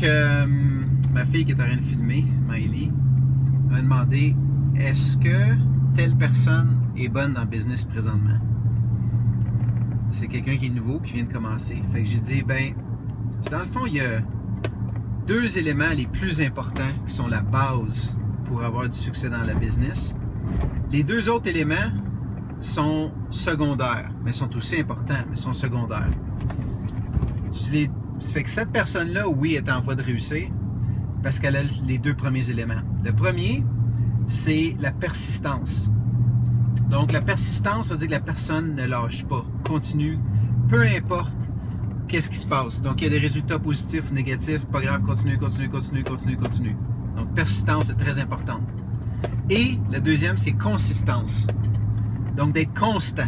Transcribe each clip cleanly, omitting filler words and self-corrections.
Donc, ma fille qui est en train de filmer, Maëlie, m'a demandé est-ce que telle personne est bonne dans le business présentement? C'est quelqu'un qui est nouveau, qui vient de commencer. Fait que j'ai dit, ben, dans le fond, il y a deux éléments les plus importants qui sont la base pour avoir du succès dans la business. Les deux autres éléments sont secondaires, mais sont aussi importants, mais sont secondaires. Ça fait que cette personne-là, oui, est en voie de réussir parce qu'elle a les deux premiers éléments. Le premier, c'est la persistance. Donc, la persistance, ça veut dire que la personne ne lâche pas, continue, peu importe qu'est-ce qui se passe. Donc, il y a des résultats positifs ou négatifs, pas grave, continue. Donc, persistance est très importante. Et le deuxième, c'est consistance. Donc, d'être constant.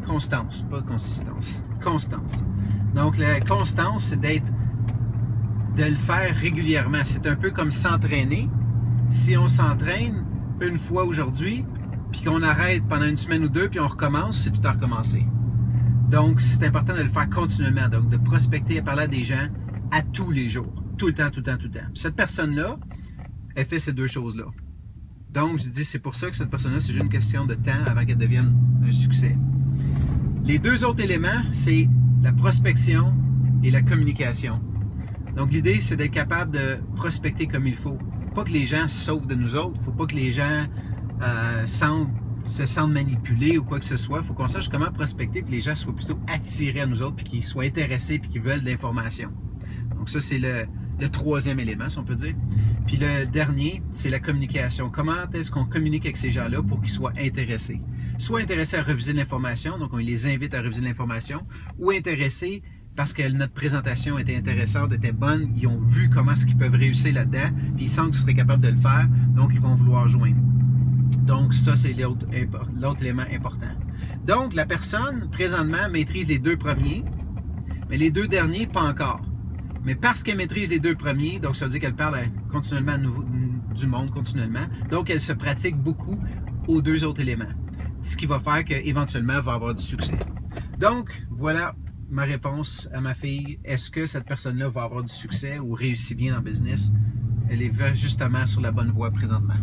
Constance, pas consistance. Constance. Donc, la constance, c'est de le faire régulièrement. C'est un peu comme s'entraîner. Si on s'entraîne une fois aujourd'hui, puis qu'on arrête pendant une semaine ou deux, puis on recommence, c'est tout à recommencer. Donc, c'est important de le faire continuellement. Donc, de prospecter et parler à des gens à tous les jours. Tout le temps. Puis cette personne-là, elle fait ces deux choses-là. Donc, je dis, c'est pour ça que cette personne-là, c'est juste une question de temps avant qu'elle devienne un succès. Les deux autres éléments, c'est la prospection et la communication. Donc, l'idée, c'est d'être capable de prospecter comme il faut. Pas que les gens se sauvent de nous autres. Il ne faut pas que les gens se sentent manipulés ou quoi que ce soit. Il faut qu'on sache comment prospecter, que les gens soient plutôt attirés à nous autres, puis qu'ils soient intéressés, puis qu'ils veulent de l'information. Donc, ça, c'est le troisième élément, si on peut dire. Puis le dernier, c'est la communication. Comment est-ce qu'on communique avec ces gens-là pour qu'ils soient intéressés? Soit intéressés à reviser l'information, donc on les invite à reviser l'information, ou intéressés parce que notre présentation était intéressante, était bonne, ils ont vu comment est-ce qu'ils peuvent réussir là-dedans, puis ils sentent qu'ils seraient capables de le faire, donc ils vont vouloir joindre. Donc ça, c'est l'autre élément important. Donc la personne, présentement, maîtrise les deux premiers, mais les deux derniers, pas encore. Mais parce qu'elle maîtrise les deux premiers, donc ça veut dire qu'elle parle continuellement du monde, continuellement, donc elle se pratique beaucoup aux deux autres éléments. Ce qui va faire qu'éventuellement, elle va avoir du succès. Donc, voilà ma réponse à ma fille. Est-ce que cette personne-là va avoir du succès ou réussit bien dans le business? Elle est justement sur la bonne voie présentement.